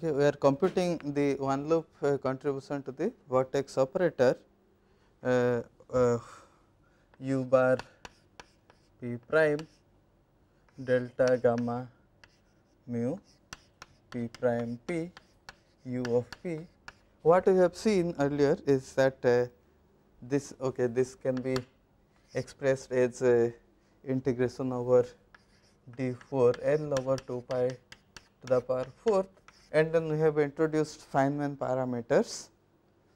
Okay, we are computing the one loop contribution to the vertex operator u bar p prime delta gamma mu p prime p u of p. What we have seen earlier is that this can be expressed as integration over d4 L over 2 pi to the power 4th, and then we have introduced Feynman parameters.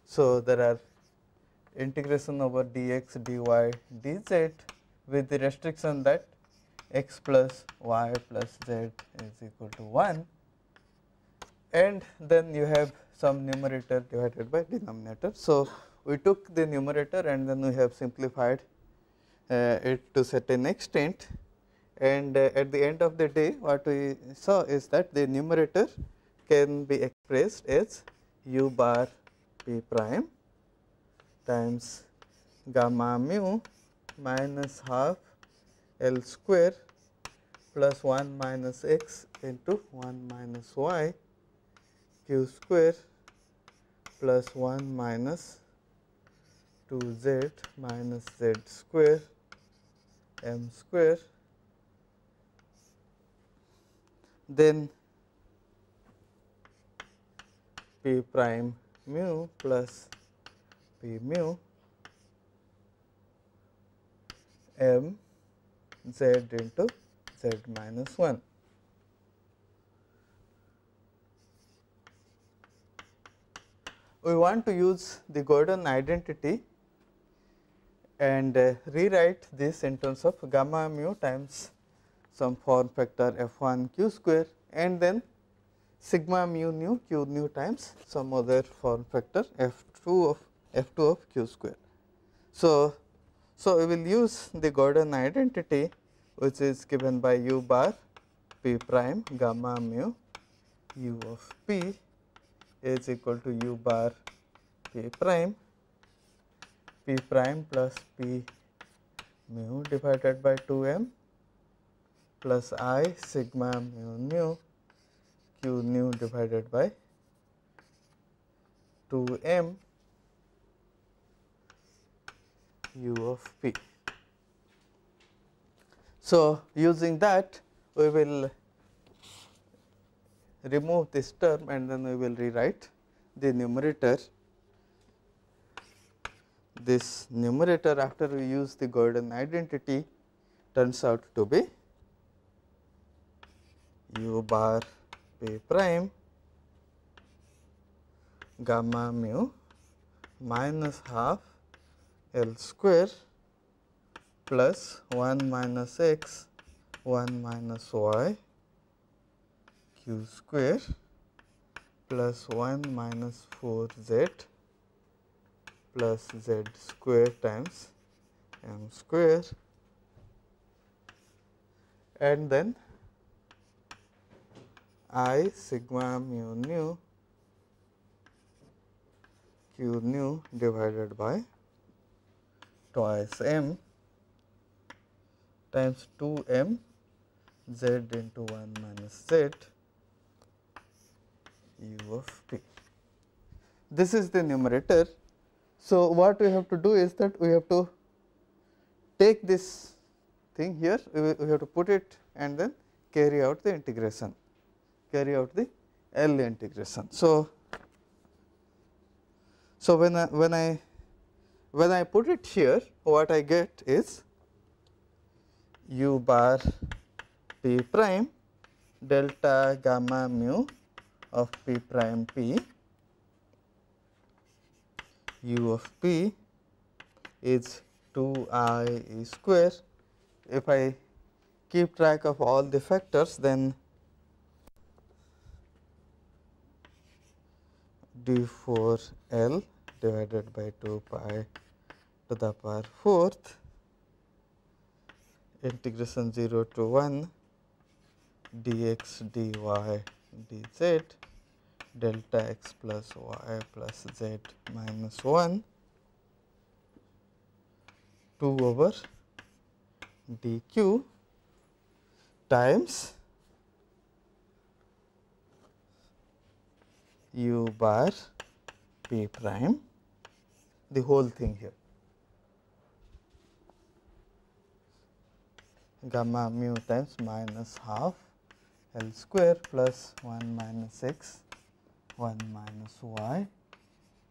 So, there are integration over dx, dy, dz with the restriction that x plus y plus z is equal to 1, and then you have some numerator divided by denominator. So, we took the numerator and then we have simplified it to certain extent, and at the end of the day what we saw is that the numerator can be expressed as u bar p prime times gamma mu minus half L square plus 1 minus x into 1 minus y q square plus 1 minus 2z minus z square m square, then p prime mu plus p mu m z into z minus 1. We want to use the Gordon identity and rewrite this in terms of gamma mu times some form factor f1 q square and then sigma mu nu q nu times some other form factor f2 of q square. So, we will use the Gordon identity, which is given by u bar p prime gamma mu u of p is equal to u bar p prime plus p mu divided by 2m plus I sigma mu nu q nu divided by 2m u of p. So, using that we will remove this term and then we will rewrite the numerator. This numerator, after we use the Gordon identity, turns out to be u bar p prime gamma mu minus half L square plus 1 minus x 1 minus y q square plus 1 minus 4 z plus z square times m square, and then I sigma mu nu q nu divided by twice m times 2m z into 1 minus z u of p. This is the numerator. So, what we have to do is that we have to take this thing here, we have to put it and then carry out the integration, carry out the L integration. So, when I put it here, what I get is u bar p prime delta gamma mu of p prime p u of p is 2 I square. If I keep track of all the factors, then d4 L divided by 2 pi to the power 4th integration 0 to 1 dx dy dz delta x plus y plus z minus 1 2 over dq times u bar p prime, the whole thing here, gamma mu times minus half L square plus 1 minus x 1 minus y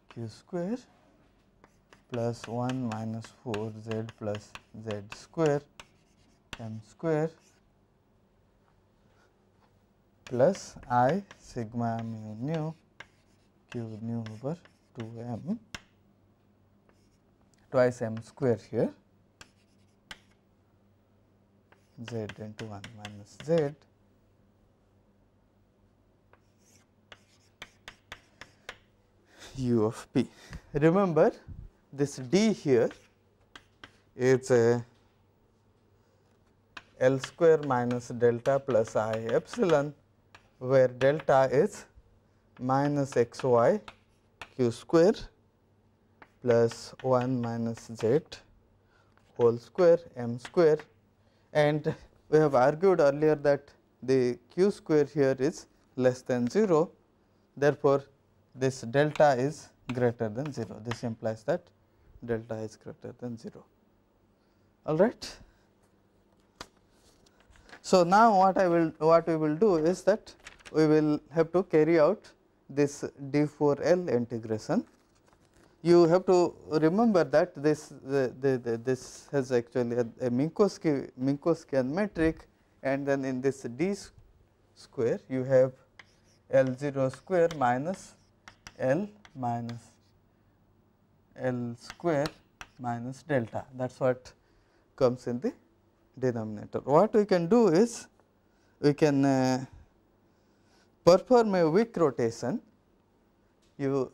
q square plus 1 minus 4 z plus z square m square plus I sigma mu nu q nu over 2 m twice m square here z into 1 minus z u of p. Remember this d here is a L square minus delta plus I epsilon, where delta is minus x y q square plus 1 minus z whole square m square, and we have argued earlier that the q square here is less than 0. Therefore, this delta is greater than 0. This implies that delta is greater than 0. All right. So, now what we will do is that we will have to carry out this d4L integration. You have to remember that this this has actually a Minkowskian metric, and then in this d square you have L0 square minus L square minus delta. That is what comes in the denominator. What we can do is we can perform a Wick rotation. You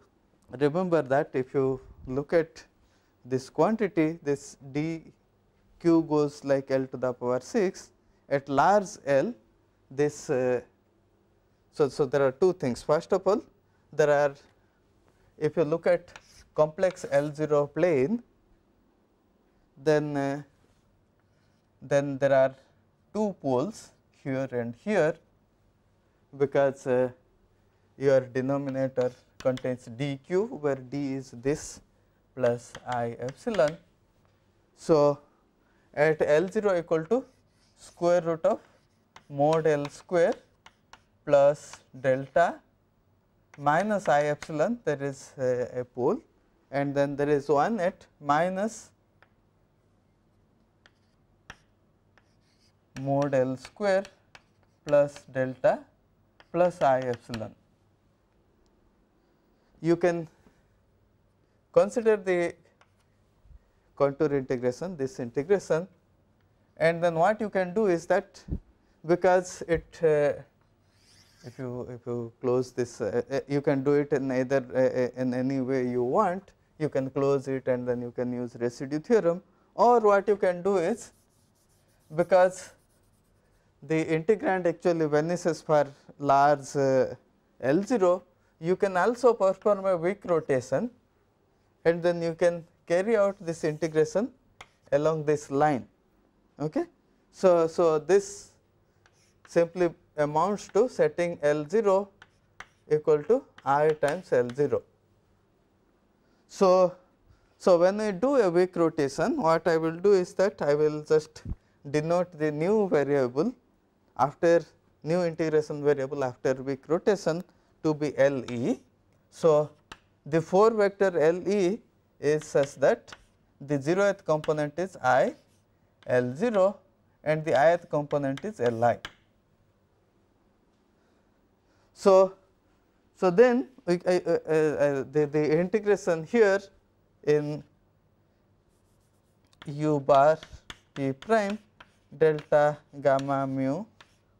remember that if you look at this quantity, this d q goes like L to the power 6 at large L. This so there are two things. First of all, there are, if you look at complex L0 plane, then there are two poles here and here, because your denominator contains dq, where d is this plus I epsilon. So, at L0 equal to square root of mod L square plus delta minus I epsilon, there is a pole, and then there is one at minus mod L square plus delta plus I epsilon. You can consider the contour integration, this integration, and then what you can do is that, because it if you close this, you can do it in either in any way you want. You can close it and then you can use residue theorem, or what you can do is, because the integrand actually vanishes for large L0, you can also perform a Wick rotation, and then you can carry out this integration along this line. Okay. So, this simply amounts to setting L0 equal to I times L0. So, when I do a Wick rotation, what I will do is that I will just denote the new variable after new integration variable after Wick rotation to be LE. So, the 4 vector LE is such that the 0th component is I L0 and the ith component is Li. So, then the integration here in u bar p prime delta gamma mu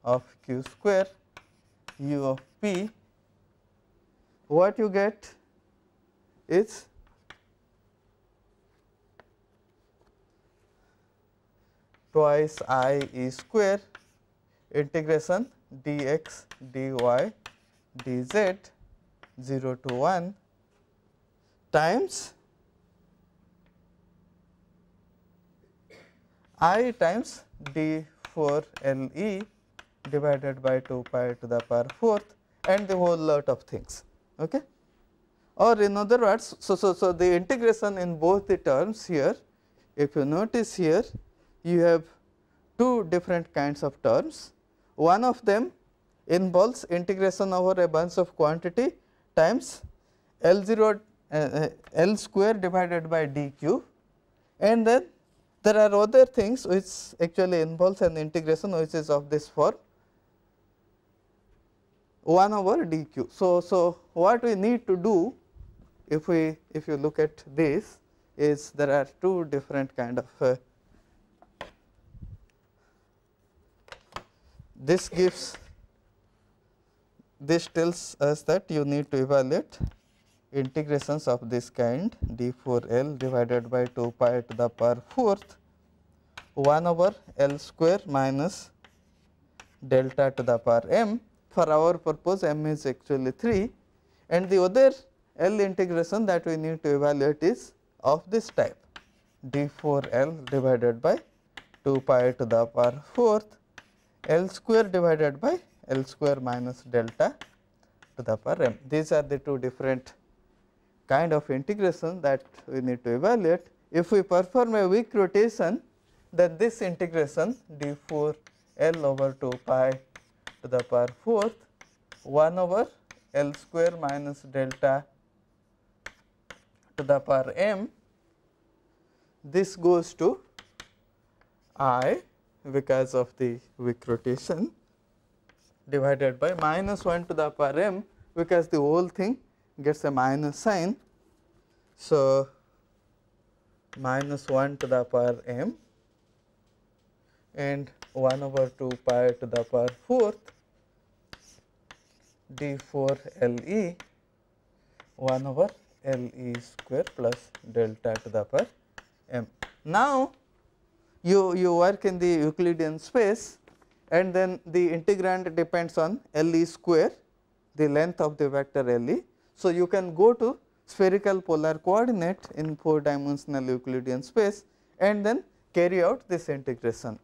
of q square u of p, what you get is twice I e square integration dx dy dz 0 to 1 times I times d4 Le divided by 2 pi to the power 4th and the whole lot of things. Okay. Or in other words, so the integration in both the terms here, if you notice here, you have two different kinds of terms. One of them involves integration over a bunch of quantity times L0 L square divided by d cube, and then there are other things which actually involves an integration which is of this form 1 over d cube. So what we need to do, if you look at this, is there are two different kind of this tells us that you need to evaluate integrations of this kind d4L divided by 2 pi to the power 4th 1 over L square minus delta to the power m. For our purpose m is actually 3, and the other L integration that we need to evaluate is of this type d4L divided by 2 pi to the power 4th L square divided by L square minus delta to the power m. These are the two different kind of integration that we need to evaluate. If we perform a Wick rotation, then this integration d4 L over 2 pi to the power 4th 1 over L square minus delta to the power m, this goes to I because of the Wick rotation divided by minus 1 to the power m, because the whole thing gets a minus sign. So, minus 1 to the power m and 1 over 2 pi to the power 4th d4 Le 1 over Le square plus delta to the power m. Now, you work in the Euclidean space, and then the integrand depends on Le square, the length of the vector Le. So, you can go to spherical polar coordinate in 4 dimensional Euclidean space and then carry out this integration.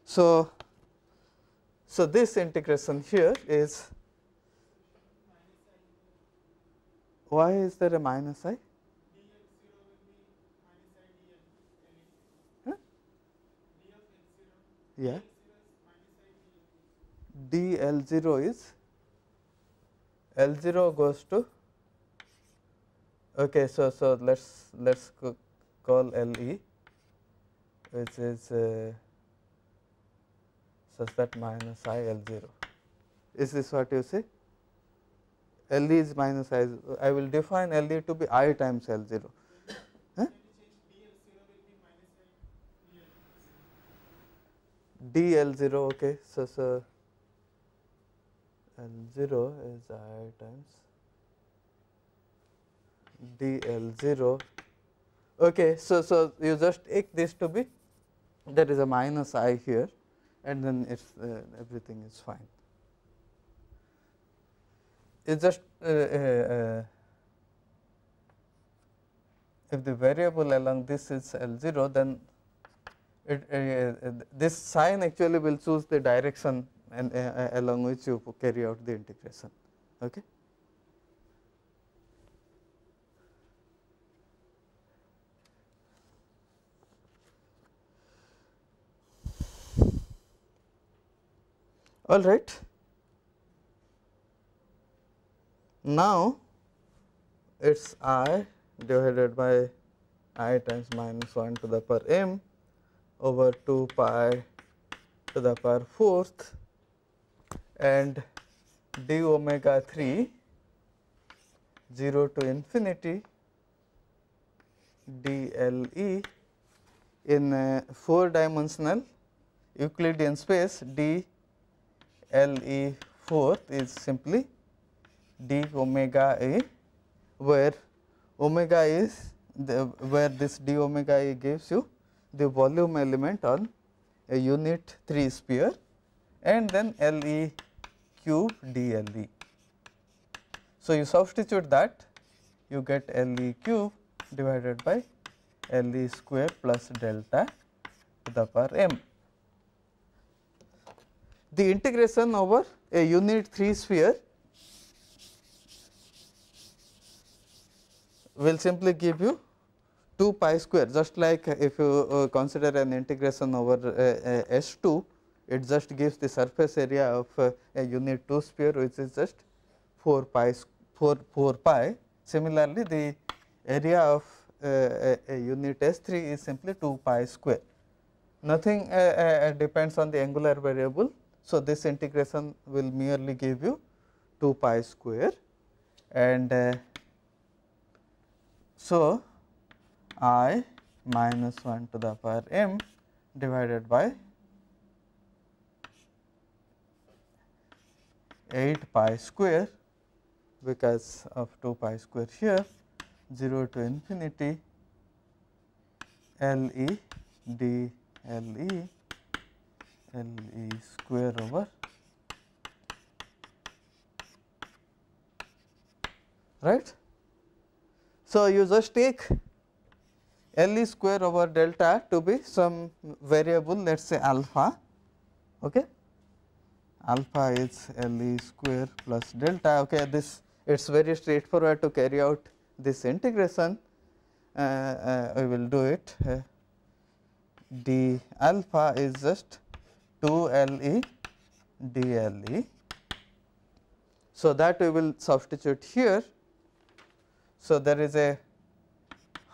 So this integration here is, why is there a minus I? Huh? Yeah. dL0 is, L0 goes to, okay, so let's call Le, which is such that minus I L0. Is this what you see? Le is minus I will define Le to be I times L0. Huh? dL0, okay, so L0 is I times dL0. Okay, so you just take this to be, there is a minus I here, and then it's everything is fine. It's just if the variable along this is L0, then this sign actually will choose the direction and along which you carry out the integration. Okay. All right. Now, it is I divided by I times minus 1 to the power m over 2 pi to the power 4th and d omega 3 0 to infinity dLe in 4 dimensional Euclidean space. dLe 4th is simply d omega a, where omega is where this d omega a gives you the volume element on a unit 3 sphere, and then Le cube dLe. So, you substitute that, you get Le cube divided by Le square plus delta to the power m. The integration over a unit 3 sphere will simply give you 2 pi square, just like if you consider an integration over S2, it just gives the surface area of a unit 2 sphere, which is just 4 pi 4 pi. Similarly, the area of a unit S3 is simply 2 pi square. Nothing depends on the angular variable. So, this integration will merely give you 2 pi square, and so I minus 1 to the power m divided by 8 pi square, because of 2 pi square here, 0 to infinity L e d L e square over, right. So, you just take L e square over delta to be some variable, let us say alpha. Okay. Alpha is L e square plus delta. Okay. This it is very straightforward to carry out this integration. We will do it. D alpha is just 2 L e d L e. So, that we will substitute here. So, there is a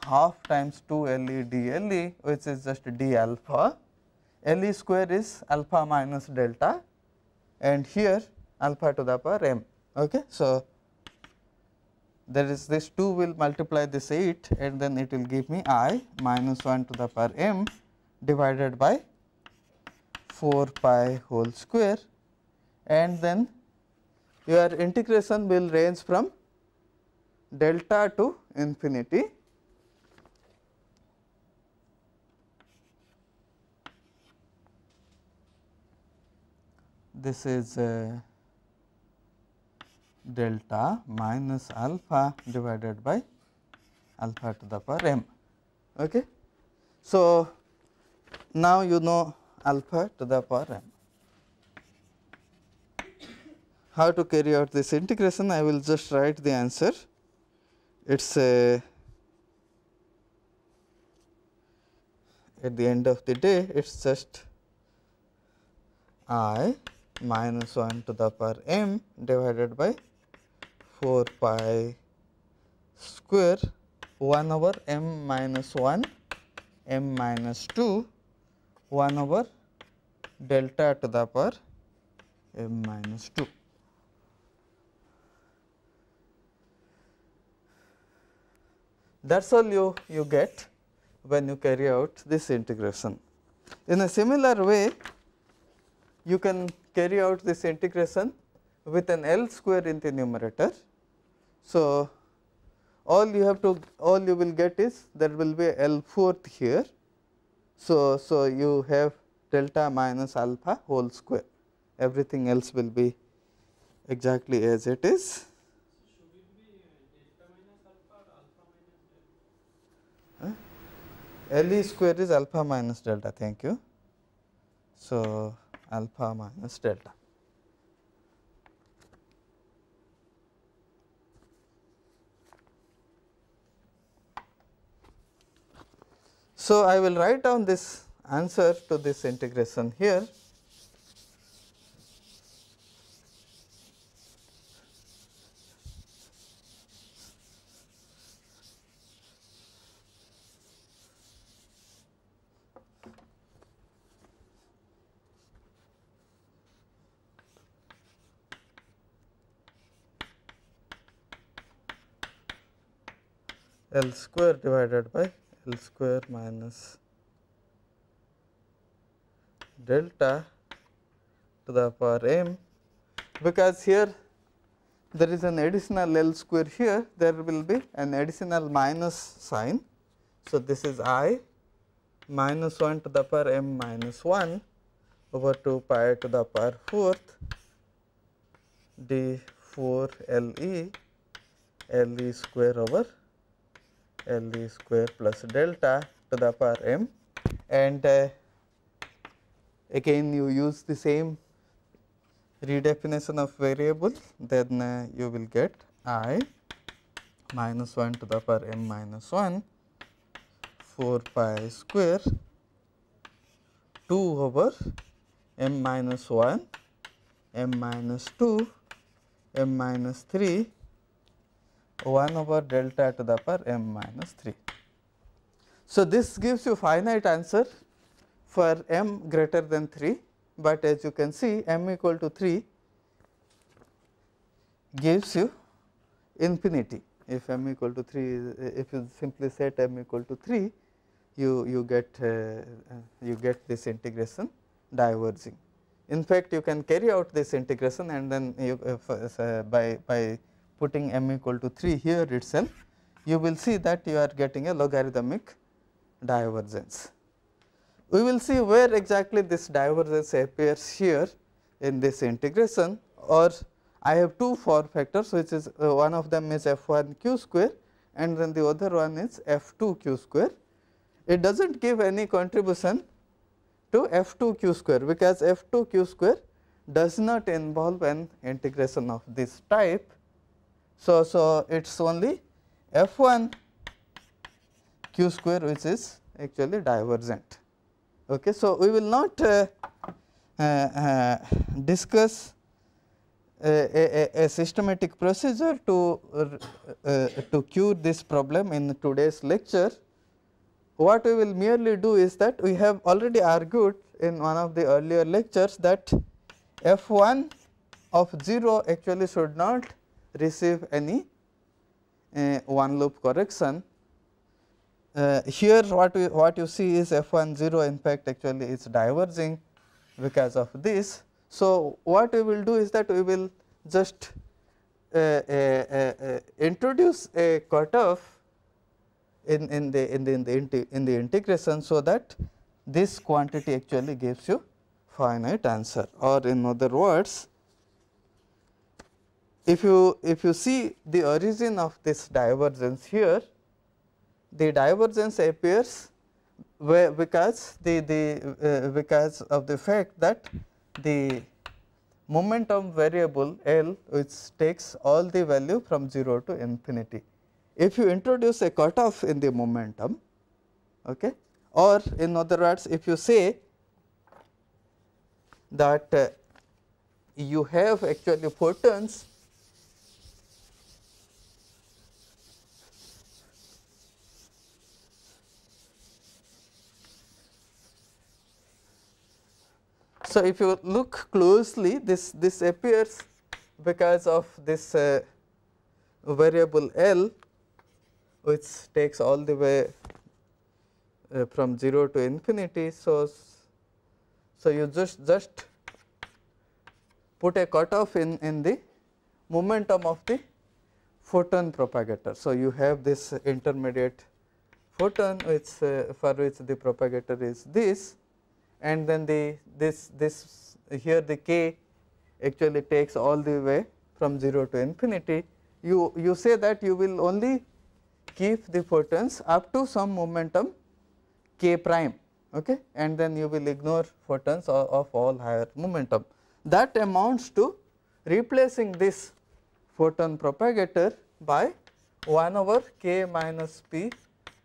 half times 2 L e d L e, which is just d alpha. L e square is alpha minus delta, and here alpha to the power m. Okay. So, there is this 2 will multiply this 8, and then it will give me I minus 1 to the power m divided by 4 pi whole square, and then your integration will range from delta to infinity. This is delta minus alpha divided by alpha to the power m. Okay. So, now you know alpha to the power m. How to carry out this integration? I will just write the answer. It is at the end of the day, it is just I minus 1 to the power m divided by 4 pi square 1 over m minus 1, m minus 2, 1 over delta to the power m minus 2. That is all you get when you carry out this integration. In a similar way, you can carry out this integration with an L square in the numerator. So, all you will get is there will be L fourth here. So, you have delta minus alpha whole square, everything else will be exactly as it is. Should it be delta minus alpha or alpha minus delta? L e square is alpha minus delta, thank you. So, alpha minus delta. So, I will write down this answer to this integration here. L square divided by L square minus delta to the power m, because here there is an additional L square here, there will be an additional minus sign. So, this is I minus 1 to the power m minus 1 over 2 pi to the power 4th d 4 L e square over L e square plus delta to the power m, and again you use the same redefinition of variable, then you will get I minus 1 to the power m minus 1 4 pi square 2 over m minus 1 m minus 2 m minus 3 1 over delta to the power m minus 3. So, this gives you finite answer for m greater than 3, but as you can see m equal to 3 gives you infinity. If m equal to 3, if you simply set m equal to 3, you get this integration diverging. In fact, you can carry out this integration and then you, by putting m equal to 3 here itself, you will see that you are getting a logarithmic divergence. We will see where exactly this divergence appears here in this integration, or I have two form factors, which is one of them is f1 q square and then the other one is f2 q square. It does not give any contribution to f2 q square, because f2 q square does not involve an integration of this type. So, it is only f1 q square which is actually divergent. Okay. So, we will not discuss a systematic procedure to cure this problem in today's lecture. What we will merely do is that we have already argued in one of the earlier lectures that f1 of 0 actually should not receive any one loop correction. Here what you see is f1 0 in fact actually is diverging because of this. So, what we will do is that we will just introduce a cutoff in the integration, so that this quantity actually gives you finite answer, or in other words, if you see the origin of this divergence here, the divergence appears because because of the fact that the momentum variable L, which takes all the value from 0 to infinity. If you introduce a cutoff in the momentum, okay, or in other words, if you say that you have actually photons so, if you look closely, this appears because of this variable L, which takes all the way from 0 to infinity. So, you just put a cutoff in the momentum of the photon propagator. So, you have this intermediate photon which for which the propagator is this, and then this here the k actually takes all the way from 0 to infinity. You say that you will only keep the photons up to some momentum k prime, okay, and then you will ignore photons of all higher momentum. That amounts to replacing this photon propagator by 1 over k minus p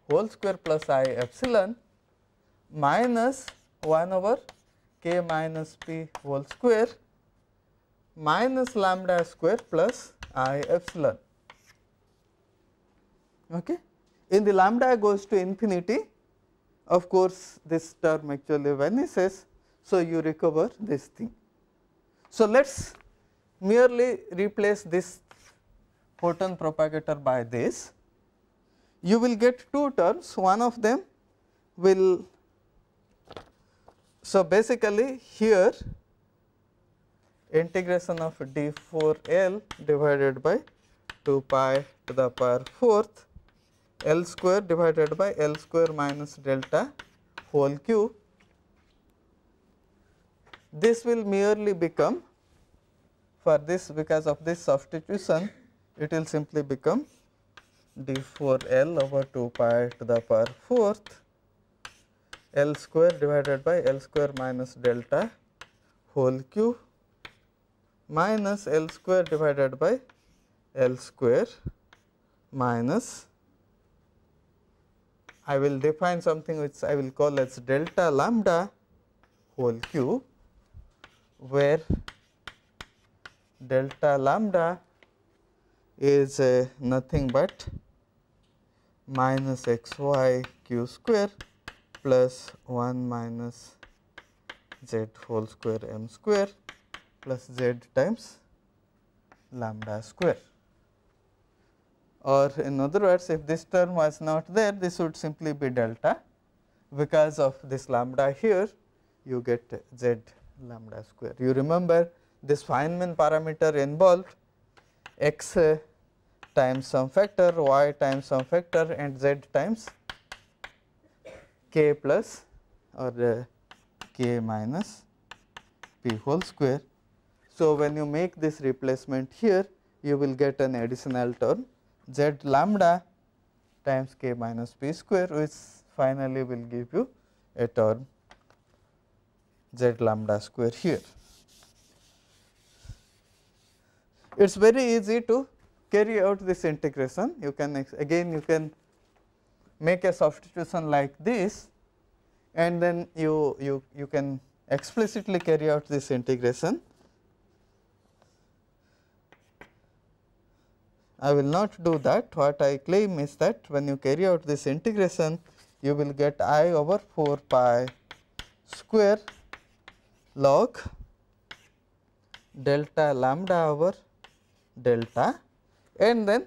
whole square plus I epsilon minus 1 over k minus p whole square minus lambda square plus I epsilon. Okay. In the lambda goes to infinity, of course, this term actually vanishes. So, you recover this thing. So, let us merely replace this photon propagator by this. You will get two terms, one of them will. So, basically here integration of d4L divided by 2 pi to the power 4th L square divided by L square minus delta whole cube. This will merely become, for this, because of this substitution, it will simply become d4L over 2 pi to the power 4th L square divided by L square minus delta whole cube minus L square divided by L square minus, I will define something which I will call as delta lambda whole cube, where delta lambda is nothing but minus xy q square plus 1 minus z whole square m square plus z times lambda square. Or in other words, if this term was not there, this would simply be delta. Because of this lambda here, you get z lambda square. You remember this Feynman parameter involved x times some factor, y times some factor, and z times k plus or k minus p whole square. So, when you make this replacement here, you will get an additional term z lambda times k minus p square, which finally will give you a term z lambda square here. It is very easy to carry out this integration. You can again you can make a substitution like this, and then you can explicitly carry out this integration. I will not do that. What I claim is that when you carry out this integration, you will get I over 4 pi square log delta lambda over delta, and then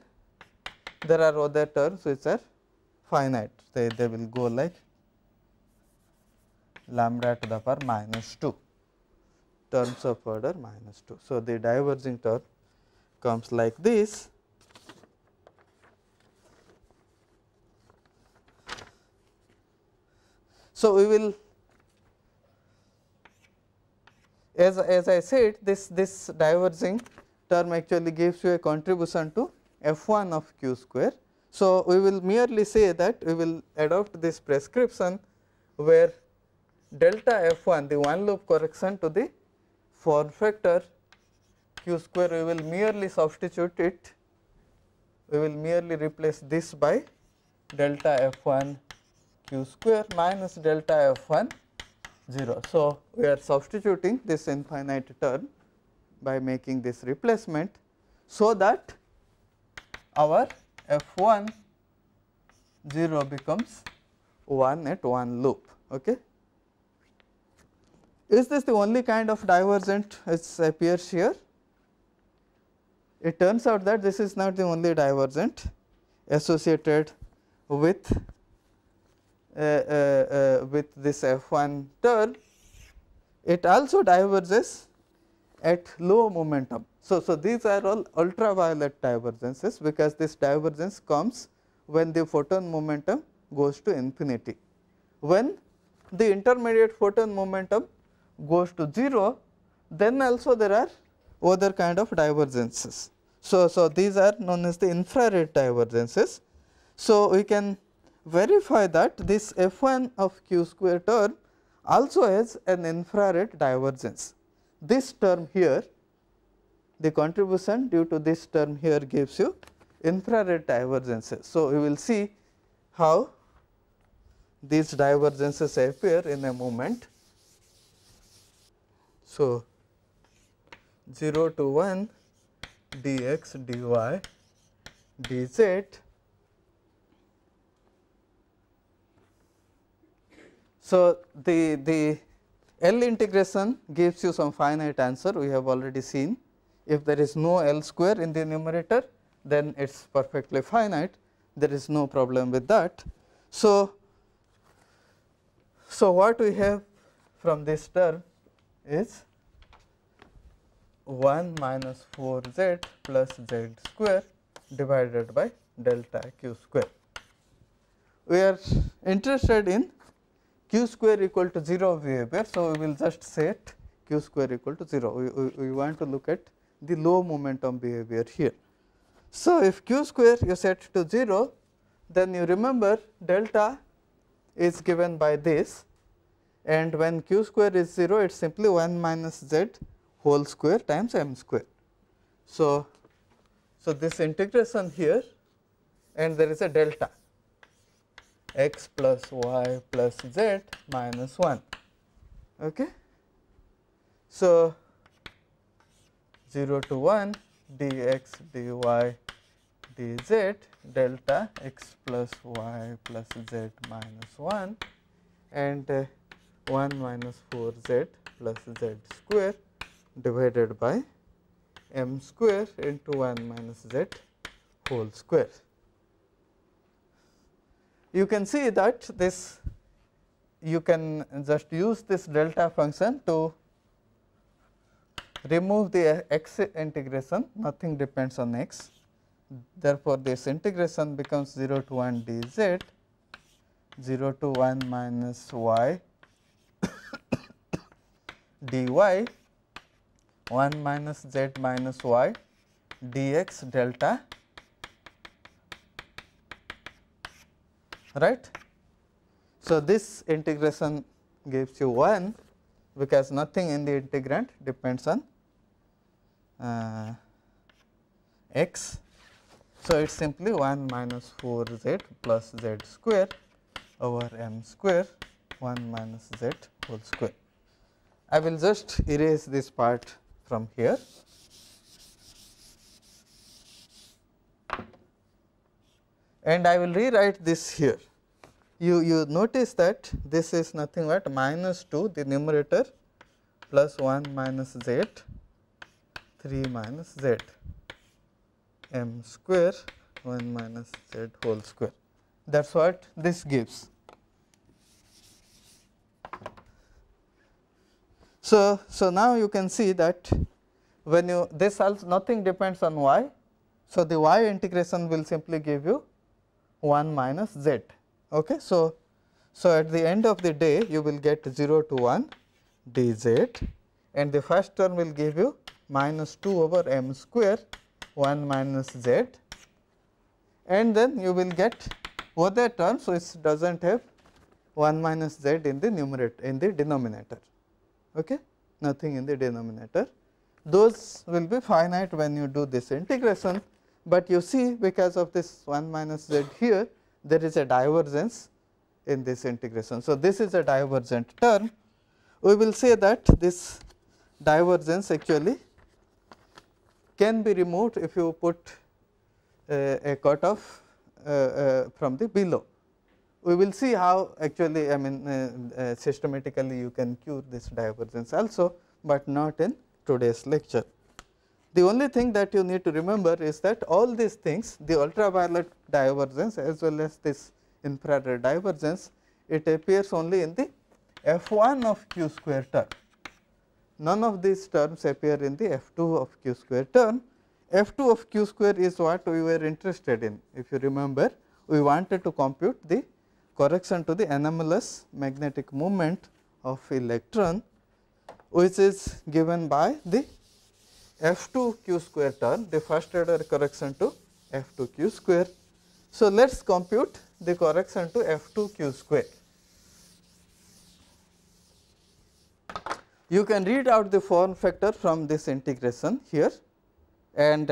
there are other terms which are finite. They will go like lambda to the power minus 2, terms of order minus 2. So, the diverging term comes like this. So, we will, as I said, this diverging term actually gives you a contribution to f1 of q square. So, we will merely say that we will adopt this prescription where delta f1, the one loop correction to the form factor q square, we will merely substitute it, we will merely replace this by delta f1 q square minus delta f1 0. So, we are substituting this infinite term by making this replacement, so that our f1 0 becomes 1 at one loop. Okay. Is this the only kind of divergent which appears here? It turns out that this is not the only divergent associated with this f1 term. It also diverges at low momentum. So, these are all ultraviolet divergences, because this divergence comes when the photon momentum goes to infinity. When the intermediate photon momentum goes to 0, then also there are other kind of divergences. So, these are known as the infrared divergences. So, we can verify that this f1 of q square term also has an infrared divergence. This term here, the contribution due to this term here gives you infrared divergences. So, we will see how these divergences appear in a moment. So, 0 to 1 dx dy dz. So, the L integration gives you some finite answer, we have already seen. If there is no L square in the numerator, then it is perfectly finite, there is no problem with that. So, what we have from this term is 1 minus 4 z plus z square divided by delta q square. We are interested in q square equal to 0 behavior. So, we will just set q square equal to 0. We want to look at the low momentum behavior here. So, if q square you set to 0, then you remember delta is given by this, and when q square is 0, it is simply 1 minus z whole square times m square. So, this integration here and there is a delta x plus y plus z minus 1. Okay. So, 0 to 1 dx dy dz delta x plus y plus z minus 1 and 1 minus 4 z plus z square divided by m square into 1 minus z whole square. You can see that this you can just use this delta function to remove the x integration, nothing depends on x. Therefore, this integration becomes 0 to 1 dz, 0 to 1 minus y dy, 1 minus z minus y dx delta, right. So, this integration gives you 1 because nothing in the integrand depends on x. So, it is simply 1 minus 4 z plus z square over m square 1 minus z whole square. I will just erase this part from here. And I will rewrite this here. You notice that this is nothing but minus 2 the numerator plus 1 minus z 3 minus z m square 1 minus z whole square. That is what this gives. So, now you can see that when you this also nothing depends on y. So, the y integration will simply give you 1 minus z. Okay. So, at the end of the day you will get 0 to 1 dz and the first term will give you minus 2 over m square 1 minus z, and then you will get other terms which does not have 1 minus z in the numerator in the denominator. Okay. Nothing in the denominator. Those will be finite when you do this integration, but you see because of this 1 minus z here there is a divergence in this integration. So, this is a divergent term. We will say that this divergence actually can be removed if you put a cutoff from the below. We will see how actually I mean systematically you can cure this divergence also, but not in today's lecture. The only thing that you need to remember is that all these things, the ultraviolet divergence as well as this infrared divergence, it appears only in the f1 of q square term. None of these terms appear in the f2 of q square term. f2 of q square is what we were interested in. If you remember, we wanted to compute the correction to the anomalous magnetic moment of electron, which is given by the f2 q square term, the first order correction to f2 q square. So, let us compute the correction to f2 q square. You can read out the form factor from this integration here, and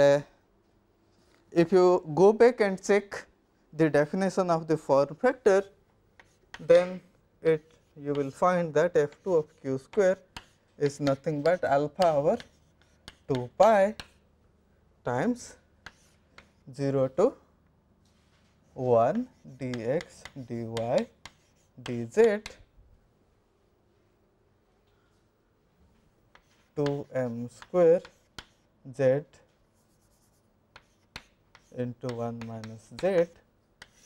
if you go back and check the definition of the form factor, then you will find that f2 of q square is nothing but alpha over 2 pi times 0 to 1 dx dy dz 2 m square z into 1 minus z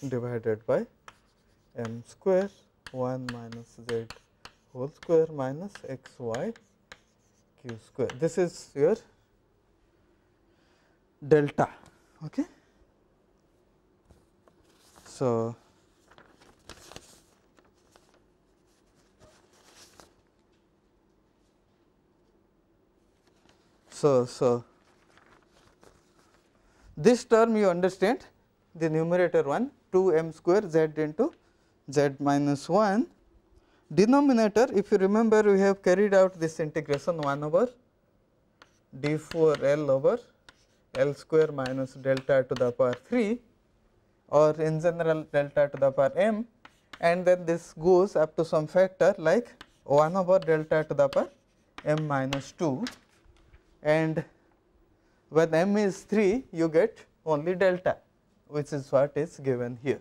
divided by m square 1 minus z whole square minus x y q square. This is your delta. Okay. So, this term you understand, the numerator one 2 m square z into z minus 1. Denominator, if you remember, we have carried out this integration 1 over d4 L over L square minus delta to the power 3 or in general delta to the power m, and then this goes up to some factor like 1 over delta to the power m minus 2, and when m is 3 you get only delta, which is what is given here.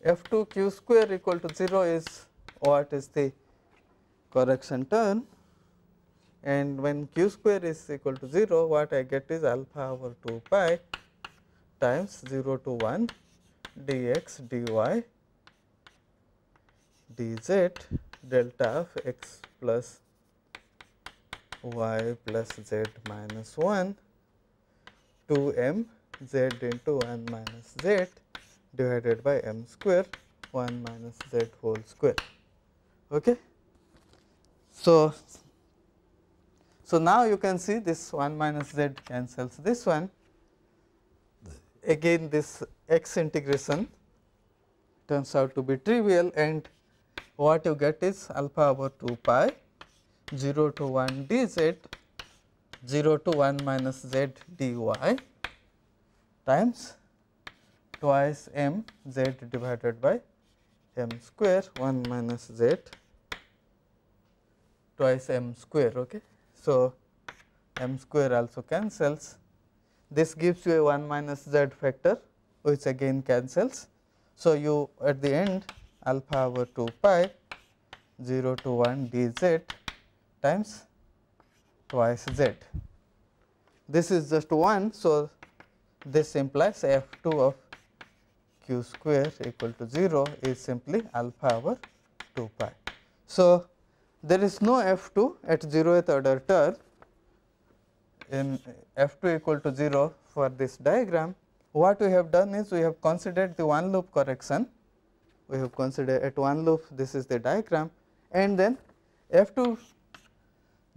F2 q square equal to 0 is what is the correction term, and when q square is equal to 0, what I get is alpha over 2 pi times 0 to 1 dx dy dz delta of x plus y plus z minus 1 2 m z into 1 minus z divided by m square 1 minus z whole square. Okay. So now you can see this 1 minus z cancels this one, again this x integration turns out to be trivial, and what you get is alpha over 2 pi 0 to 1 dz 0 to 1 minus z dy times twice m z divided by m square 1 minus z twice m square. Okay. So, m square also cancels, this gives you a 1 minus z factor which again cancels. So, you at the end alpha over 2 pi 0 to 1 dz times twice z. This is just 1. So, this implies f 2 of q square equal to 0 is simply alpha over 2 pi. So, there is no f 2 at 0th order term in f 2 equal to 0 for this diagram. What we have done is we have considered the one loop correction, we have considered at one loop, this is the diagram, and then f 2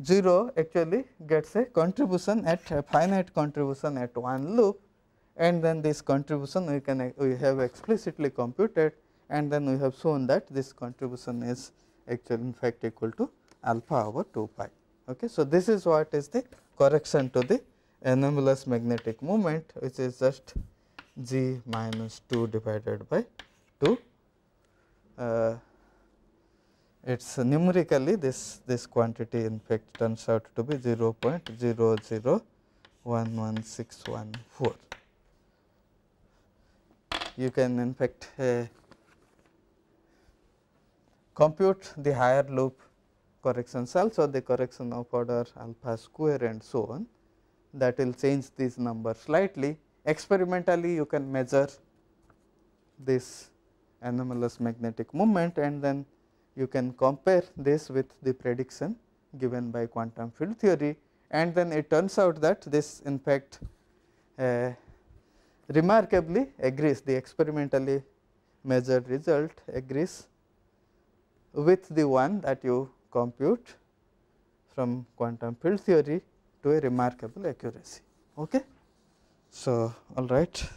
0 actually gets a contribution at a finite contribution at one loop, and then this contribution we have explicitly computed, and then we have shown that this contribution is actually in fact equal to alpha over 2 pi. Okay. So, this is what is the correction to the anomalous magnetic moment, which is just g minus 2 divided by 2. It is numerically this quantity in fact turns out to be 0.00111614. You can in fact compute the higher loop corrections also, the correction of order alpha square and so on, that will change this number slightly. Experimentally you can measure this anomalous magnetic moment, and then you can compare this with the prediction given by quantum field theory, and then it turns out that this in fact remarkably agrees, the experimentally measured result agrees with the one that you compute from quantum field theory to a remarkable accuracy. Okay. So, all right.